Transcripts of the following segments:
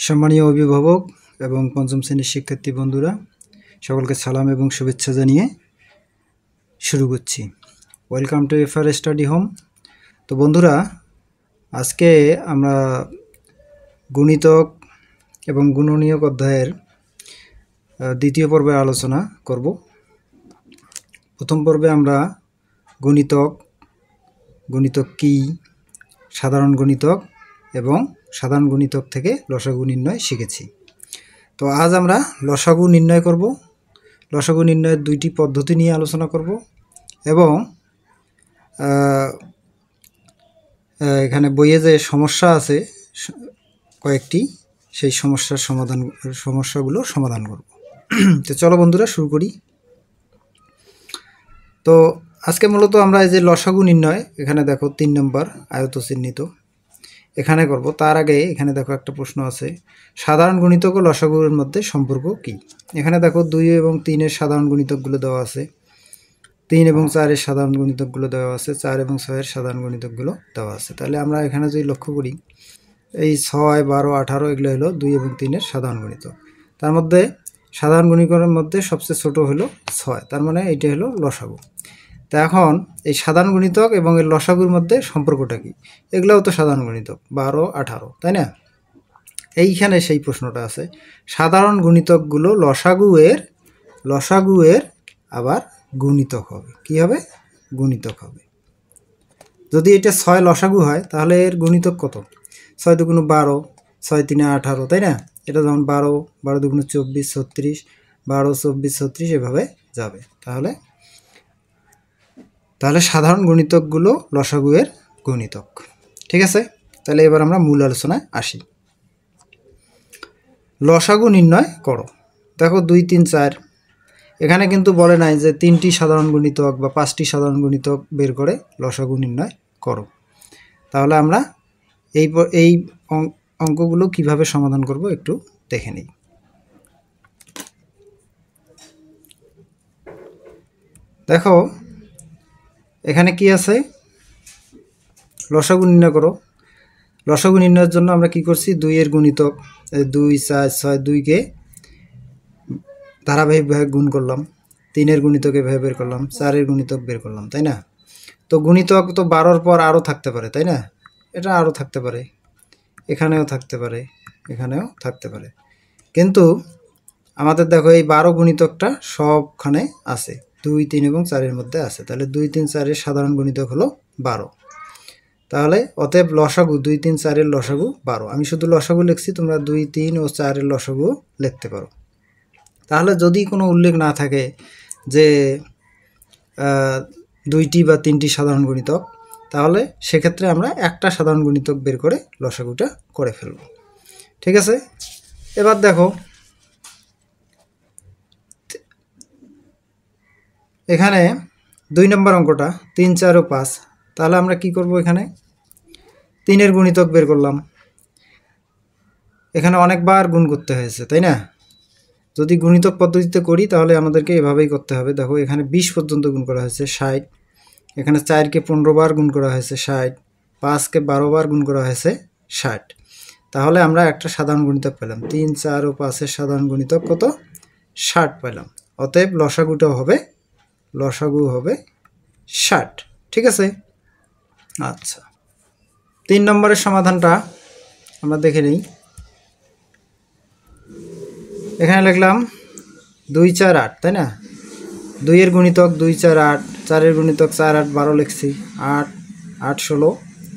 সম্মানীয় অভিভাবক এবং পঞ্চম শ্রেণীর শিক্ষার্থী বন্ধুরা, সকলকে সালাম এবং শুভেচ্ছা জানিয়ে শুরু করছি। Welcome to FR study home. তো বন্ধুরা, আজকে আমরা গুণিতক এবং গুণনীয়ক অধ্যায়ের দ্বিতীয় পর্বে আলোচনা করব। প্রথম পর্বে আমরা গুণিতক কী, সাধারণ গুণিতক এবং সাধারণ গুণিতক থেকে লসাগু নির্ণয় শিখেছি। তো আজ আমরা লসাগু নির্ণয় করব। লসাগু নির্ণয়ের দুইটি পদ্ধতি নিয়ে আলোচনা করব এবং এখানে বইয়ে যে সমস্যা আছে কয়েকটি, সেই সমস্যাগুলো সমাধান করব। তো চলো বন্ধুরা শুরু করি। তো আজকে মূলত আমরা এই যে লসাগু নির্ণয়, এখানে দেখো 3 নম্বর আয়ত চিহ্নিত এখানে করব। তার আগে এখানে দেখো একটা প্রশ্ন আছে, সাধারণ গুণিতক ও লসাগুর মধ্যে সম্পর্ক কি। এখানে দেখো 2 এবং 3 এর সাধারণ গুণিতকগুলো দেওয়া আছে, 3 এবং 4 এর সাধারণ গুণিতকগুলো দেওয়া আছে, 4 এবং 6 এর সাধারণ গুণিতকগুলো দেওয়া আছে। তাহলে আমরা এখানে যদি লক্ষ্য করি, এই 6, 12, 18 এগুলো হলো 2 এবং 3 এর সাধারণ গুণিতক। তার মধ্যে সাধারণ গুণিতকের মধ্যে সবচেয়ে ছোট হলো 6, তার মানে এইটা হলো লসাগু। তা এখন এই সাধারণ গুণিতক এবং এর লসাগুর মধ্যে সম্পর্কটা কি? এগুলোও তো সাধারণ গুণিতক, 12, 18, তাই না? এইখানে সেই প্রশ্নটা আছে, সাধারণ গুণিতকগুলো লসাগুয়ের আবার গুণিতক হবে। কি হবে? গুণিতক হবে। যদি এটা 6 লসাগু হয় তাহলে এর গুণিতক কত? 6 দুগুণ 12, 6 3 18, তাই না? এটা যেমন 12, 12 দুগুণ 24, 36, 12, 24, 36 এভাবে যাবে। তাহলে সাধারণ গুণিতকগুলো লসাগুয়ের গুণিতক। ঠিক আছে? তাহলে এবার আমরা মূল আলোচনায় আসি। লসাগু নির্ণয় করো। দেখো 2, 3, 4, এখানে কিন্তু বলে নাই যে 3টি সাধারণ গুণিতক বা 5টি সাধারণ গুণিতক বের করে লসাগু নির্ণয় করো। তাহলে আমরা এই অঙ্কগুলো কিভাবে সমাধান করব একটু দেখে নিই। দেখো এখানে কি আছে, লসাগু নির্ণয় করো। লসাগু নির্ণয়ের জন্য আমরা কি করছি, 2 এর গুণিতক 2, 4, 6, 2কে ধারাবাহিকভাবে গুণ করলাম, 3 এর গুণিতক এভাবে বের করলাম, 4 এর গুণিতক বের করলাম, তাই না? তো গুণিতক তো 12-র পর আরও থাকতে পারে, তাই না? এটা আরও থাকতে পারে, এখানেও থাকতে পারে, এখানেও থাকতে পারে, কিন্তু আমাদের দেখো এই 12 গুণিতকটা সবখানে আছে, 2, 3 এবং 4 এর মধ্যে আছে। তাহলে 2, 3, 4 এর সাধারণ গুণিতক হলো 12। তাহলে অতএব লসাগু 2, 3, 4 এর লসাগু 12। আমি শুধু লসাগু লিখছি, তোমরা 2, 3 ও 4 এর লসাগু লিখতে পারো। তাহলে যদি কোনো উল্লেখ না থাকে যে 2টি বা 3টি সাধারণ গুণিতক, তাহলে সেক্ষেত্রে আমরা একটা সাধারণ গুণিতক বের করে লসাগুটা করে ফেলব। ঠিক আছে? এবার দেখো এখানে 2 নম্বর অঙ্কটা 3, 4 ও 5। তাহলে আমরা কি করব, এখানে 3 এর গুণিতক বের করলাম। এখানে অনেকবার গুণ করতে হয়েছে, তাই না? যদি গুণিতক পদ্ধতিতে করি তাহলে আমাদেরকে এভাবেই করতে হবে। দেখো এখানে 20 পর্যন্ত গুণ করা হয়েছে, 60। এখানে 4কে 15 বার গুণ করা হয়েছে, 60। 5কে 12 বার গুণ করা হয়েছে, 60। তাহলে আমরা একটা সাধারণ গুণিতক পেলাম। 3, 4 ও 5 এর সাধারণ গুণিতক কত? 60 পেলাম। অতএব লসাগু হবে 60। ঠিক আছে? আচ্ছা, 3 নম্বরের সমাধানটা আমরা দেখে নিই। এখানে লিখলাম 2, 4, 8, তাই না? 2 এর গুণিতক 2, 4, 8, 4 এর গুণিতক 4, 8, 12 লিখছি, 8, 8, 16,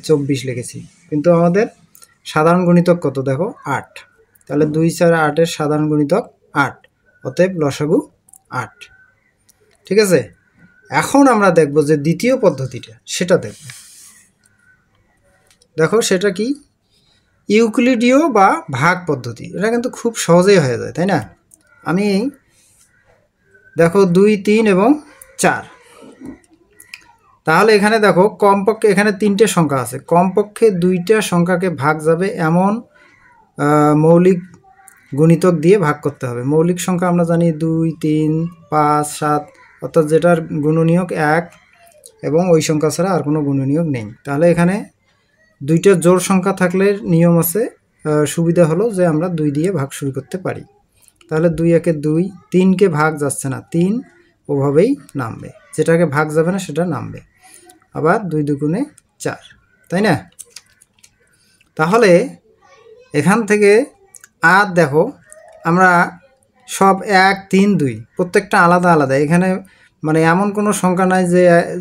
24 লিখেছি, কিন্তু আমাদের সাধারণ গুণিতক কত? দেখো 8। তাহলে 2, 4, 8 এর সাধারণ গুণিতক 8, অতএব লসাগু 8। ঠিক আছে? এখন আমরা দেখব যে দ্বিতীয় পদ্ধতিটা, সেটা দেখব। দেখো সেটা কি, ইউক্লিডীয় বা ভাগ পদ্ধতি। এটা কিন্তু খুব সহজেই হয়ে যায়, তাই না? আমি দেখো 2, 3 এবং 4, তাহলে এখানে দেখো কমপক্ষে এখানে 3টে সংখ্যা আছে, কমপক্ষে 2টা সংখ্যাকে ভাগ যাবে এমন মৌলিক গুণিতক দিয়ে ভাগ করতে হবে। মৌলিক সংখ্যা আমরা জানি 2, 3, 5, 7, অর্থাৎ যেটার গুণনীয়ক 1 এবং ওই সংখ্যা ছাড়া আর কোনো গুণনীয়ক নেই। তাহলে এখানে 2টা জোড় সংখ্যা থাকলে নিয়ম আছে সুবিধা হলো যে আমরা 2 দিয়ে ভাগ শুরু করতে পারি। তাহলে 2 একে 2, 3কে ভাগ যাচ্ছে না, 3 ওভাবেই নামবে, যেটাকে ভাগ যাবে না সেটা নামবে। আবার 2 দুগুণে 4, তাই না? তাহলে এখান থেকে আর দেখো আমরা সব 1 3 2 প্রত্যেকটা আলাদা আলাদা, এখানে মানে এমন কোনো সংখ্যা নাই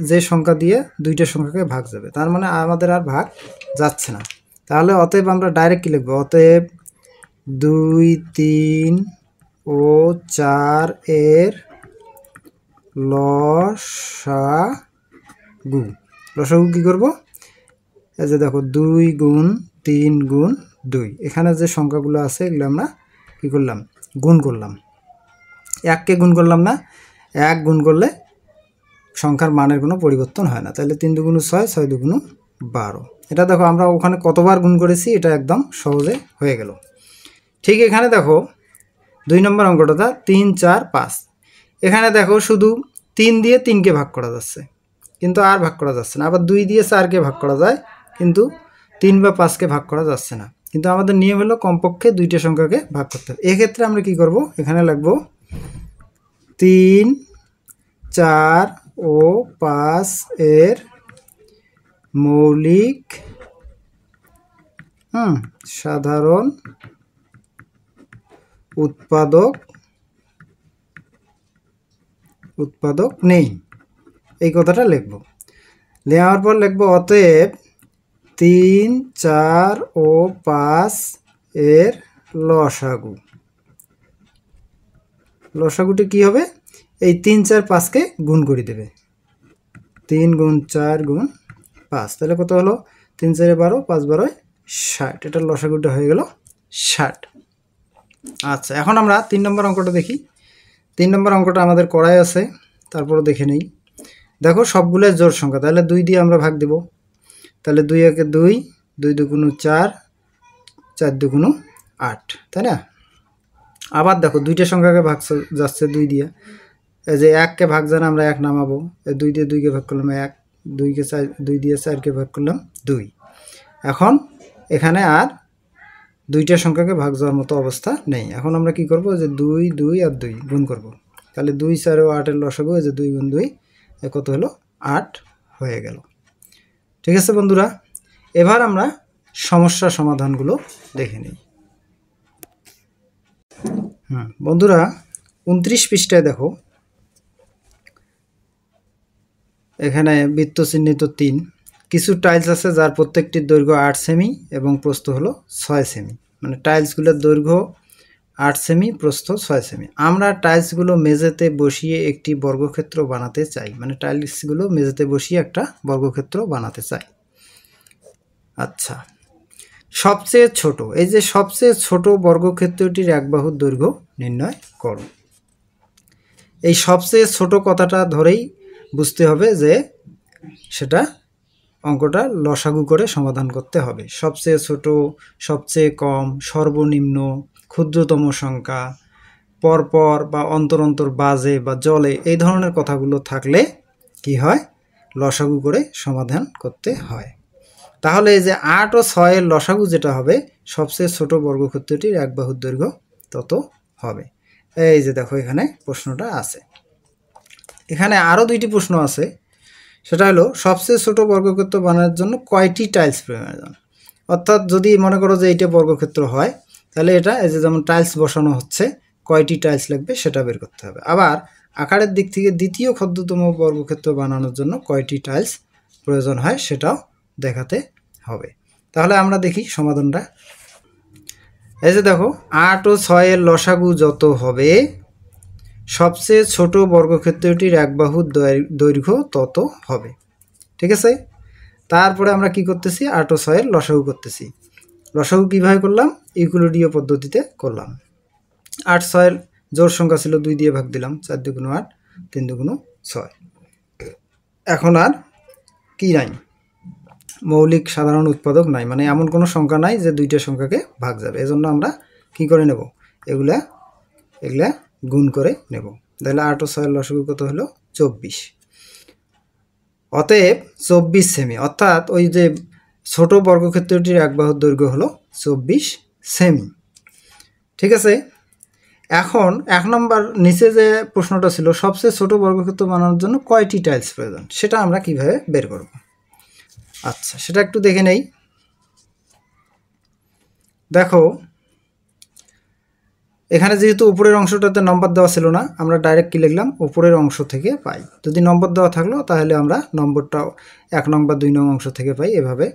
যে সংখ্যা দিয়ে দুইটা সংখ্যাকে ভাগ যাবে, তার মানে আমাদের আর ভাগ যাচ্ছে না। তাহলে অতএব আমরা ডাইরেক্ট কি লিখব? অতএব 2 3 ও 4 এর লসাগু। লসাগু কি করব? এই যে দেখো 2 গুণ 3 গুণ 2, এখানে যে সংখ্যাগুলো আছে এগুলো আমরা কি করলাম? গুণ করলাম। 1কে গুণ করলাম না, 1 গুণ করলে সংখ্যার মানের কোনো পরিবর্তন হয় না। তাহলে 3 দুগুণ 6, 6 দুগুণ 12। এটা দেখো আমরা ওখানে কতবার গুণ করেছি, এটা একদম সহজে হয়ে গেল। ঠিক এখানে দেখো 2 নম্বর অঙ্কটা 3 4 5, এখানে দেখো শুধু 3 দিয়ে 3কে ভাগ করা যাচ্ছে, কিন্তু আর ভাগ করা যাচ্ছে না। আবার 2 দিয়ে 4কে ভাগ করা যায়, কিন্তু 3 বা 5কে ভাগ করা যাচ্ছে না। কিন্তু আমাদের নিয়ম হলো কমপক্ষে 2টা সংখ্যাকে ভাগ করতে হবে। এক্ষেত্রে আমরা কি করব? এখানে লিখব 3 4 ও 5 এর মৌলিক সাধারণ উৎপাদক নেই, এই কথাটা লিখব। লেখার পর লিখব অতএব 3 4 ও 5 এর লসাগু। লসাগুটি কি হবে? এই 3 4 5কে গুণ করে দেবে, 3 গুণ 4 গুণ 5, তাহলে কত হলো? 3 4 12, 5 12 60, এটার লসাগুটা হয়ে গেল 60। আচ্ছা, এখন আমরা 3 নম্বর অঙ্কটা দেখি। 3 নম্বর অঙ্কটা আমাদের করাই আছে, তারপরে দেখে নেই। দেখো সবগুলো জোড় সংখ্যা, তাহলে 2 দিয়ে আমরা ভাগ দেব। তাহলে 2 একে 2, 2 দুগুণ 4, 4 দুগুণ 8, তাই না? আবার দেখো 2টা সংখ্যাকে ভাগ যাচ্ছে 2 দিয়ে, এই যে 1কে ভাগ জানা আমরা 1 নামাবো, 2 দিয়ে 2কে ভাগ করলাম 1, 2কে 4, 2 দিয়ে 4কে ভাগ করলাম 2। এখন এখানে আর 2টা সংখ্যাকে ভাগ যাওয়ার মতো অবস্থা নেই। এখন আমরা কি করব? যে 2 2 আর 2 গুণ করব। তাহলে 2 4 ও 8 এর লসাগু, এই যে 2 গুণ 2 কত হলো? 8 হয়ে গেল। ঠিক আছে বন্ধুরা, এবার আমরা সমস্যা সমাধানগুলো দেখে নিই। বন্ধুরা 29 পৃষ্ঠায় দেখো, এখানে বৃত্ত চিহ্নিত 3, কিছু টাইলস আছে যার প্রত্যেকটির দৈর্ঘ্য 8 সেমি এবং প্রস্থ হলো 6 সেমি। মানে টাইলসগুলোর দৈর্ঘ্য 8 সেমি, প্রস্থ 6 সেমি। আমরা টাইলসগুলো মেঝেতে বসিয়ে একটি বর্গক্ষেত্র বানাতে চাই। মানে টাইলসগুলো মেঝেতে বসিয়ে একটা বর্গক্ষেত্র বানাতে চাই। আচ্ছা, সবচেয়ে ছোট, এই যে সবচেয়ে ছোট বর্গক্ষেত্রটির এক বাহুর দৈর্ঘ্য নির্ণয় করো। এই সবচেয়ে ছোট কথাটা ধরেই বুঝতে হবে যে সেটা অঙ্কটা লসাগু করে সমাধান করতে হবে। সবচেয়ে ছোট, সবচেয়ে কম, সর্বনিম্ন, ক্ষুদ্রতম সংখ্যা, পরপর বা অন্তর অন্তর বাজে বা জলে, এই ধরনের কথাগুলো থাকলে কি হয়? লসাগু করে সমাধান করতে হয়। তাহলে এই যে 8 ও 6 এর লসাগু যেটা হবে, সবচেয়ে ছোট বর্গক্ষেত্রটির এক বাহুর দৈর্ঘ্য তত হবে। এই যে দেখো এখানে প্রশ্নটা আছে। এখানে আরও 2টি প্রশ্ন আছে, সেটা হলো সবচেয়ে ছোট বর্গক্ষেত্র বানানোর জন্য কয়টি টাইলস প্রয়োজন। অর্থাৎ যদি মনে করো যে এইটা বর্গক্ষেত্র হয়, তাহলে এটা এই যে যেমন টাইলস বসানো হচ্ছে, কয়টি টাইলস লাগবে সেটা বের করতে হবে। আবার আকারের দিক থেকে দ্বিতীয় ক্ষুদ্রতম বর্গক্ষেত্র বানানোর জন্য কয়টি টাইলস প্রয়োজন হয় সেটাও দেখাতে হবে। তাহলে আমরা দেখি সমাধানটা। এই যে দেখো 8 ও 6 এর লসাগু যত হবে, সবচেয়ে ছোট বর্গক্ষেত্রটির এক বাহুর দৈর্ঘ্য তত হবে। ঠিক আছে, তারপরে আমরা কি করতেছি? 8 ও 6 এর লসাগু করতেছি। লসাগু কীভাবে করলাম? ইউক্লিডীয় পদ্ধতিতে করলাম। 8 6 এর জোড় সংখ্যা ছিল, 2 দিয়ে ভাগ দিলাম, 4 দুগুণ 8, 3 দুগুণ 6। এখন আর কি নাই? মৌলিক সাধারণ উৎপাদক নাই, মানে এমন কোনো সংখ্যা নাই যে 2টা সংখ্যাকে ভাগ যাবে। এজন্য আমরা কি করে নেব? এগুলা গুণ করে নেব। তাহলে 8 ও 6 এর লসাগু কত হলো? 24। অতএব 24 সেমি, অর্থাৎ ওই যে ছোট বর্গক্ষেত্রটির এক বাহুর দৈর্ঘ্য হলো 24 সেমি। ঠিক আছে, এখন 1 নম্বর নিচে যে প্রশ্নটা ছিল সবচেয়ে ছোট বর্গক্ষেত্র বানানোর জন্য কয়টি টাইলস প্রয়োজন, সেটা আমরা কিভাবে বের করব। আচ্ছা, সেটা একটু দেখে নেই। দেখো এখানে যেহেতু উপরের অংশটাতে নম্বর দেওয়া ছিল না, আমরা ডাইরেক্ট কি লিখলাম, উপরের অংশ থেকে পাই। যদি নম্বর দেওয়া থাকলো তাহলে আমরা নম্বরটা 1 নং বা 2 নং অংশ থেকে পাই, এভাবে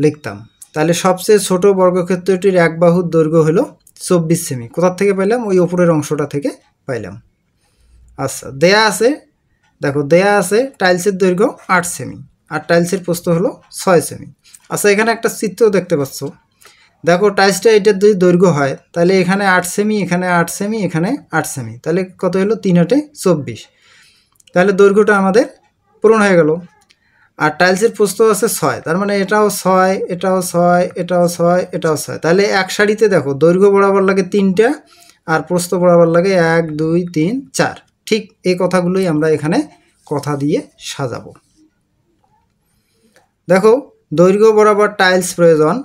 লিখতাম। তাহলে সবচেয়ে ছোট বর্গক্ষেত্রটির এক বাহুর দৈর্ঘ্য হলো 24 সেমি। কোথা থেকে পাইলাম, ওই উপরের অংশটা থেকে পাইলাম। আচ্ছা, দেয়া আছে, দেখো দেয়া আছে টাইলসের দৈর্ঘ্য 8 সেমি আর টাইলসের প্রস্থ হলো 6 সেমি। আচ্ছা, এখানে একটা চিত্র দেখতে পাচ্ছ, দেখো টাইলসটা এটার যদি দৈর্ঘ্য হয় তাহলে এখানে 8 সেমি, এখানে 8 সেমি, এখানে 8 সেমি, তাহলে কত হলো, 3 8 24। তাহলে দৈর্ঘ্যটা আমাদের পূরণ হয়ে গেল। আর টাইলসের প্রস্থ আছে 6, তার মানে এটাও 6, এটাও 6, এটাও 6, এটাও 6। তাহলে এক সারিতে দেখো দৈর্ঘ্য বরাবর লাগে 3টা আর প্রস্থ বরাবর লাগে 1 2 3 4। ঠিক এই কথাগুলোই আমরা এখানে কথা দিয়ে সাজাবো। দেখো দৈর্ঘ্য বরাবর টাইলস প্রয়োজন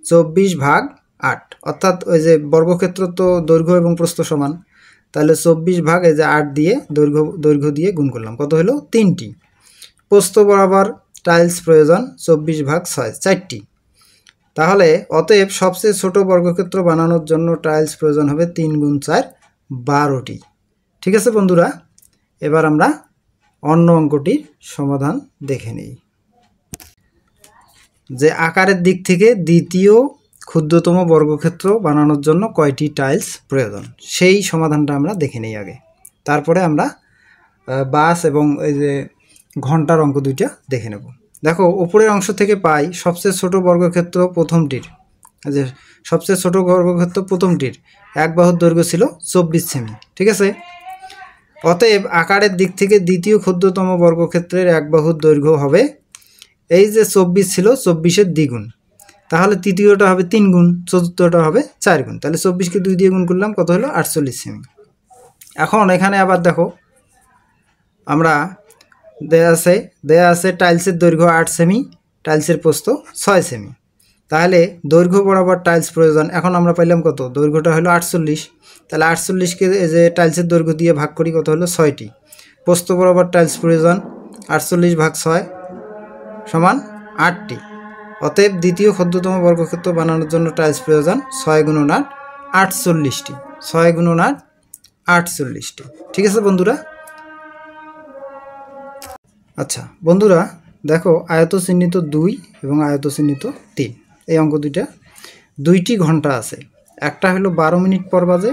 24/8, অর্থাৎ ওই যে বর্গক্ষেত্র তো দৈর্ঘ্য এবং প্রস্থ সমান, তাহলে 24 এই যে 8 দিয়ে দৈর্ঘ্য দিয়ে গুণ করলাম, কত হলো 3টি। প্রস্থ বরাবর টাইলস প্রয়োজন 24/6, 4টি। তাহলে অতএব সবচেয়ে ছোট বর্গক্ষেত্র বানানোর জন্য টাইলস প্রয়োজন হবে 3 × 4 12টি। ঠিক আছে বন্ধুরা, এবার আমরা অন্য অঙ্কটির সমাধান দেখে নিই। যে আকারের দিক থেকে দ্বিতীয় ক্ষুদ্রতম বর্গক্ষেত্র বানানোর জন্য কয়টি টাইলস প্রয়োজন, সেই সমাধানটা আমরা দেখে নিই আগে, তারপরে আমরা বাস এবং এই যে ঘন্টার অঙ্ক দুইটা দেখে নেব। দেখো উপরের অংশ থেকে পাই সবচেয়ে ছোট বর্গক্ষেত্র প্রথমটির, যে সবচেয়ে ছোট বর্গক্ষেত্র প্রথমটির এক বাহুর দৈর্ঘ্য ছিল 24 সেমি। ঠিক আছে, অতএব আকারের দিক থেকে দ্বিতীয় ক্ষুদ্রতম বর্গক্ষেত্রের এক বাহুর দৈর্ঘ্য হবে, এই যে 24 ছিল 24-এর দ্বিগুণ, তাহলে তৃতীয়টা হবে 3 গুণ, চতুর্থটা হবে 4 গুণ, তাহলে 24কে 2 দিয়ে গুণ করলাম, কত হলো 48 সেমি। এখন এখানে আবার দেখো আমরা দেয়া আছে টাইলসের দৈর্ঘ্য 8 সেমি, টাইলসের প্রস্থ 6 সেমি। তাহলে দৈর্ঘ্য বরাবর টাইলস প্রয়োজন, এখন আমরা পাইলাম কত, দৈর্ঘ্যটা হলো 48, তাহলে 48কে যে টাইলসের দৈর্ঘ্য দিয়ে ভাগ করি, কত হলো 6টি। প্রস্থ বরাবর টাইলস প্রয়োজন 48/6 সমান 8টি। অতএব দ্বিতীয় ক্ষুদ্রতম বর্গক্ষেত্র বানানোর জন্য টাইলস প্রয়োজন 6 × 8 48টি, 6 × 8 48টি। ঠিক আছে বন্ধুরা। আচ্ছা বন্ধুরা, দেখো আয়ত চিহ্নিত 2 এবং আয়ত চিহ্নিত 3, এই অঙ্ক দুইটি ঘন্টা আছে, একটা হলো 12 মিনিট পর বাজে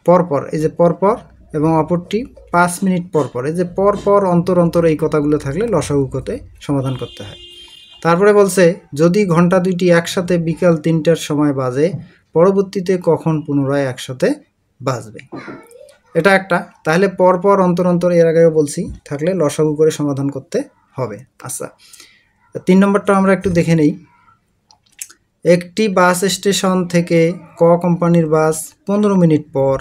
পরপর, এই যে পরপর, এবং অপরটি 5 মিনিট পরপর। এই যে পরপর অন্তর অন্তর এই কথাগুলো থাকলে লসাগু করতে সমাধান করতে হয়। তারপরে বলছে যদি ঘন্টা দুইটি একসাথে বিকাল 3টার সময় বাজে, পরবর্তীতে কখন পুনরায় একসাথে বাজবে, এটা একটা। তাহলে পরপর অন্তর অন্তর এর আগেও বলছি থাকলে লসাগু করে সমাধান করতে হবে। আচ্ছা, 3 নম্বরটা আমরা একটু দেখে নেই। একটি বাস স্টেশন থেকে ক কোম্পানির বাস 15 মিনিট পর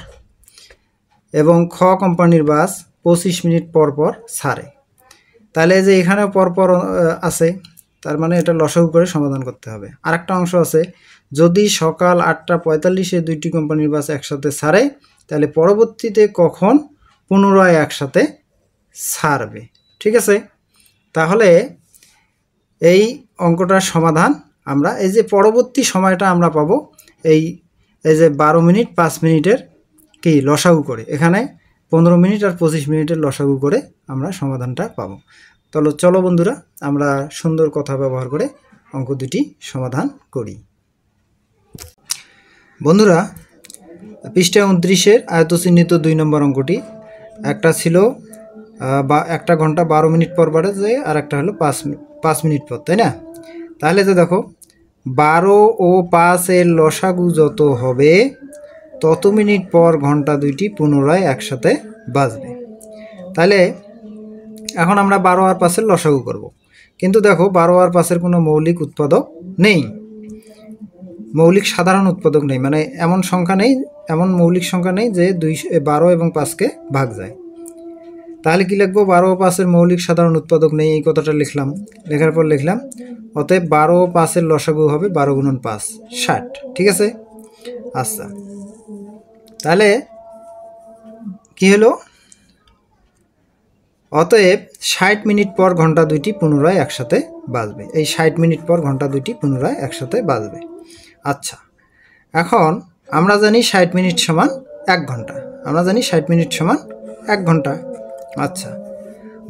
এবং খ কোম্পানির বাস 25 মিনিট পর পর ছাড়ে। তাহলে যে এখানেও পরপর আছে, তার মানে এটা লসাগু করে সমাধান করতে হবে। আরেকটা অংশ আছে, যদি সকাল 8:45-এ দুইটি কোম্পানির বাস একসাথে ছাড়ে, তাহলে পরবর্তীতে কখন পুনরায় একসাথে ছাড়বে। ঠিক আছে, তাহলে এই অঙ্কটার সমাধান আমরা এই যে পরবর্তী সময়টা আমরা পাবো এই যে 12 মিনিট 5 মিনিটের কি লসাগু করে, এখানে 15 মিনিট আর 25 মিনিটের লসাগু করে আমরা সমাধানটা পাবো। চলো বন্ধুরা, আমরা সুন্দর কথা ব্যবহার করে অঙ্ক দুটি সমাধান করি। বন্ধুরা, পৃষ্ঠা 29-এর আয়ত চিহ্নিত 2 নম্বর অঙ্কটি, একটা ছিল একটা ঘন্টা 12 মিনিট পর বাজে আর একটা হলো 5 মিনিট পর, তাই না? তাহলে তো দেখো 12 ও 5 এর লসাগু যত হবে তত মিনিট পর ঘন্টা দুইটি পুনরায় একসাথে বাজবে। তাহলে এখন আমরা 12 আর 5 এর লসাগু করব, কিন্তু দেখো 12 আর 5 এর কোনো মৌলিক উৎপাদক নেই, মৌলিক সাধারণ উৎপাদক নেই, মানে এমন সংখ্যা নেই, এমন মৌলিক সংখ্যা নেই যে 12 এবং 5কে ভাগ যায়। তাহলে কি লিখবো, 12 ও 5-এর মৌলিক সাধারণ উৎপাদক নেই, এই কথাটা লিখলাম। লেখার পর লিখলাম অতএব 12 ও 5-এর লসাগু হবে 12 গুণন 5 60। ঠিক আছে। আচ্ছা, তাহলে কি হলো, অতএব 60 মিনিট পর ঘন্টা দুইটি পুনরায় একসাথে বাজবে। এই 60 মিনিট পর ঘন্টা দুইটি পুনরায় একসাথে বাজবে। আচ্ছা, এখন আমরা জানি 60 মিনিট সমান 1 ঘন্টা। আমরা জানি 60 মিনিট সমান 1 ঘন্টা। আচ্ছা,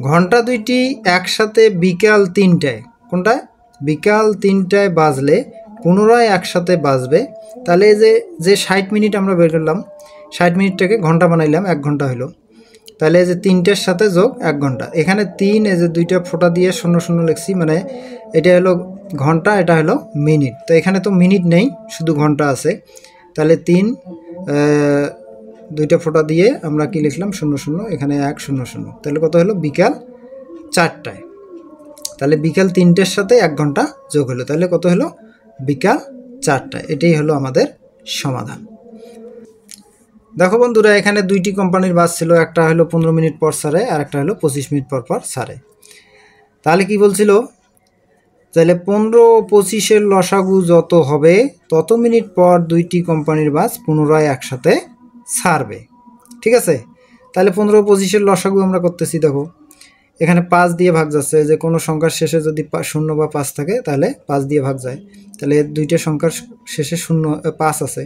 ঘন্টা দুইটি একসাথে বিকাল 3টায়, কোনটায়, বিকাল 3টায় বাজলে পুনরায় একসাথে বাজবে। তাহলে এই যে 60 মিনিট আমরা বের করলাম, 60 মিনিটটাকে ঘন্টা বানাইলাম, 1 ঘন্টা হলো। তাহলে এই যে 3টার সাথে যোগ 1 ঘন্টা, এখানে 3, এই যে 2টা ফোঁটা দিয়ে 0 লিখছি, মানে এটা হলো ঘন্টা, এটা হলো মিনিট। তো এখানে তো মিনিট নেই, শুধু ঘন্টা আছে। তাহলে 3, 2টা ফোঁটা দিয়ে আমরা কি লিখলাম 0, এখানে 1 0, তাহলে কত হলো, বিকাল 4টায়। তাহলে বিকাল 3টার সাথে 1 ঘন্টা যোগ হলো, তাহলে কত হলো, বিকাল 4টায়। এটাই হলো আমাদের সমাধান। দেখো বন্ধুরা, এখানে 2টি কোম্পানির বাস ছিল, একটা হলো 15 মিনিট পর ছাড়ে, আর একটা হলো 25 মিনিট পর পর ছাড়ে। তাহলে কি বলছিল, তাহলে 15 ও 25-এর লসাগু যত হবে তত মিনিট পর 2টি কোম্পানির বাস পুনরায় একসাথে ছাড়বে। ঠিক আছে। তাহলে 15 ও 25-এর লসাগু আমরা করতেছি। দেখো এখানে 5 দিয়ে ভাগ যাচ্ছে, যে কোনো সংখ্যার শেষে যদি 0 বা 5 থাকে তাহলে 5 দিয়ে ভাগ যায়। তাহলে 2টা সংখ্যার শেষে 5 আছে,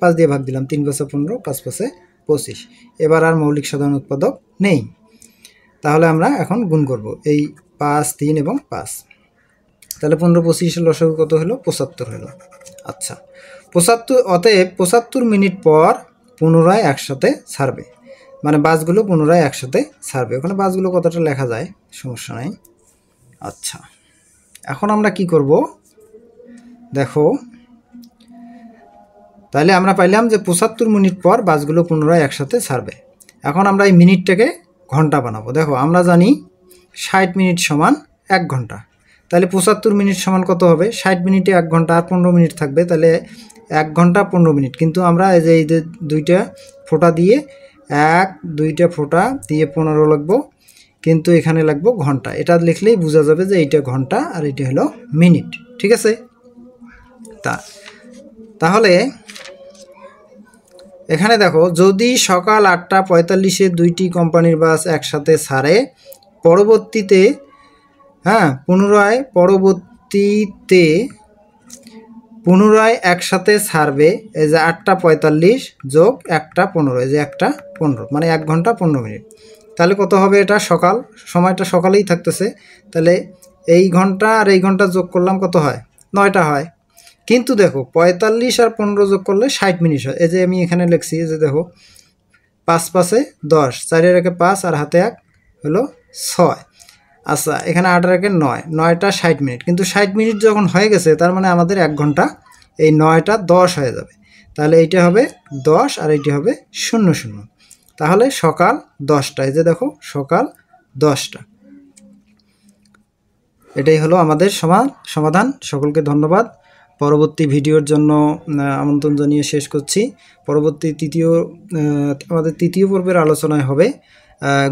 5 দিয়ে ভাগ দিলাম, 3 5 15, 5 5 25। এবার আর মৌলিক সাধারণ উৎপাদক নেই। তাহলে আমরা এখন গুণ করব এই 5, 3 এবং 5। তাহলে 15 25-এর লসাগু কত হলো, 75 হলো। আচ্ছা, 75, অতএব 75 মিনিট পর পুনরায় একসাথে ছাড়বে, মানে বাসগুলো পুনরায় একসাথে ছাড়বে। ওখানে বাসগুলো কতটা লেখা যায়, সমস্যা নাই। আচ্ছা, এখন আমরা কি করব, দেখো তাহলে আমরা পাইলাম যে 75 মিনিট পর বাসগুলো পুনরায় একসাথে ছাড়বে। এখন আমরা এই মিনিটটাকে ঘন্টা বানাবো। দেখো আমরা জানি 60 মিনিট সমান 1 ঘন্টা। তাহলে 75 মিনিট সমান কত হবে, 60 মিনিটে 1 ঘন্টা আর 15 মিনিট থাকবে, তাহলে 1 ঘন্টা 15 মিনিট। কিন্তু আমরা এই যে 2টা ফোঁটা দিয়ে 1, 2টা ফোঁটা দিয়ে 15 লিখবো, কিন্তু এখানে লাগবো ঘন্টা। এটা লিখলেই বোঝা যাবে যে এইটা ঘন্টা আর এটা হলো মিনিট। ঠিক আছে। তাহলে এখানে দেখো, যদি সকাল 8টা 45-এ 2টি কোম্পানির বাস একসাথে ছাড়ে, পরবর্তীতে পুনরায় একসাথে ছাড়বে, এই যে 8টা 45 যোগ 1টা 15, এই যে 1টা 15, মানে 1 ঘন্টা 15 মিনিট। তাহলে কত হবে, এটা সকাল, সময়টা সকালেই থাকতেছে। তাহলে এই ঘন্টা আর এই ঘন্টা যোগ করলাম, কত হয়, 9টা হয়। কিন্তু দেখো 45 আর 15 যোগ করলে 60 মিনিট হয়। এই যে আমি এখানে লিখছি, যে দেখো 5 5 10, 4 একে 5 আর হাতে 1 হলো 6। আচ্ছা, এখানে 8 একে 9, 9টা 60 মিনিট। কিন্তু 60 মিনিট যখন হয়ে গেছে, তার মানে আমাদের 1 ঘন্টা, এই 9টা 10 হয়ে যাবে। তাহলে এইটা হবে 10 আর এইটা হবে 00। তাহলে সকাল 10টায়, যে দেখো সকাল 10টা। এটাই হলো আমাদের সমাধান। সকলকে ধন্যবাদ। পরবর্তী ভিডিওর জন্য আমন্ত্রণ জানিয়ে শেষ করছি। পরবর্তী আমাদের তৃতীয় পর্বের আলোচনায় হবে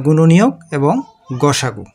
গুণনীয়ক এবং গসাগু।